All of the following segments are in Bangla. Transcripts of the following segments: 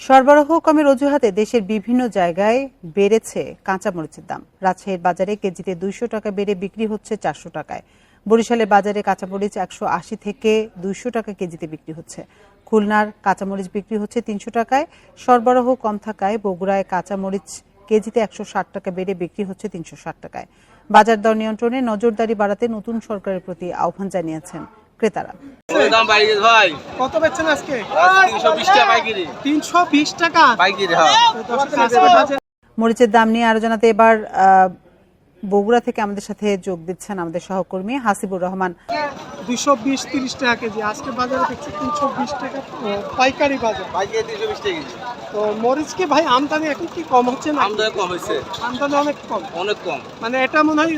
সরবরাহ কমের অজুহাতে দেশের বিভিন্ন জায়গায় বেড়েছে কাঁচামরিচের দাম। রাজশাহীর বাজারে কেজিতে 200 টাকা বেড়ে বিক্রি হচ্ছে 400 টাকায়। বরিশালের বাজারে কাঁচামরিচ 180 থেকে 200 টাকা কেজিতে বিক্রি হচ্ছে। খুলনার কাঁচামরিচ বিক্রি হচ্ছে 300 টাকায়। সরবরাহ কম থাকায় বগুড়ায় কাঁচামরিচ কেজিতে 160 টাকা বেড়ে বিক্রি হচ্ছে 360 টাকায়। বাজার দর নিয়ন্ত্রণে নজরদারি বাড়াতে নতুন সরকারের প্রতি আহ্বান জানিয়েছেন ক্রেতারা। কত বেচছেন আজকে? 320 টাকা পাইকারি। 320 টাকা পাইকারি, হ্যাঁ। মরিচের দাম নিয়ে আরো জানাতে এবার বগুড়া থেকে আমাদের সাথে যোগ দিচ্ছেন আমাদের সহকর্মী হাসিবুর রহমান। 220-30 টাকা কেজি, আজকে বাজারে দেখছি 320 টাকা পাইকারি বাজার। পাইকারি 320 টাকা কেজি। তো মরিচ কি ভাই আমদানি এখন কি কম হচ্ছে না? আমদানি কম হয়েছে, আমদানি অনেক কম, অনেক কম। মানে এটা মনে হয়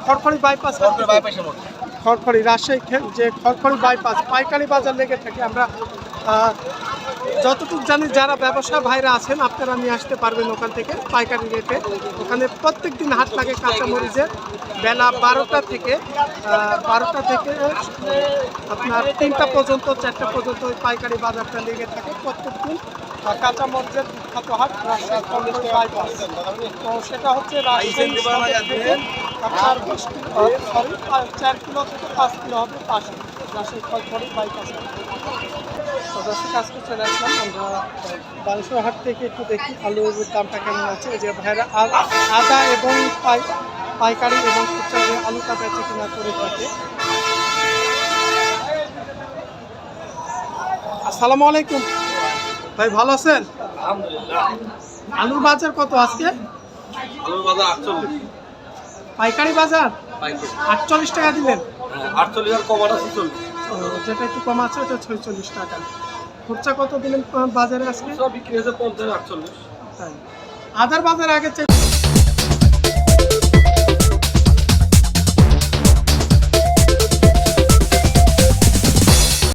খড়খড়ি বাইপাস, বাইপাসের মতো খড়খড়ি রাজশাহী যে খড়খড়ি বাইপাস পাইকারি বাজার লেগে থাকে। আমরা যতটুকু জানি যারা ব্যবসা ভাইরা আছেন আপনারা নিয়ে আসতে পারবেন ওখান থেকে পাইকারি রেটে। ওখানে প্রত্যেক দিন হাট লাগে কাঁচামরিচের, বেলা 12টা থেকে আপনার 3টা পর্যন্ত 4টা পর্যন্ত ওই পাইকারি বাজারটা লেগে থাকে প্রত্যেক দিন। কাঁচামরিচের বিখ্যাত হাট রাজশাহী খড়খড়ি বাইপাস। তো সেটা হচ্ছে রাজশাহী থেকে আপনার 4 কিলো থেকে 5 কিলো হবে পাশে রাজশাহী খড়খড়ি বাইপাস। কাজকে চলে আসলাম আমরা বালেশ্বর হাট থেকে। একটু দেখি আলুর দামটা কেমন আছে। এই যে ভাইরা আদা এবং পাইকারি এবং খুচরা যে আলুটা বেচে কিনা করে থাকে। আসসালামু আলাইকুম ভাই, ভালো আছেন? আলুর বাজার কত আজকে? আলুর বাজার 48। পাইকারি বাজার 48 টাকা দিলেন? 48 আর কমাটা 46। যেটা একটু কম আছে ওটা 46 টাকা। খুচরা কত দিলেন বাজারে আজকে? সব বিক্রি হয়েছে 50 48। তাই আদার বাজার আগে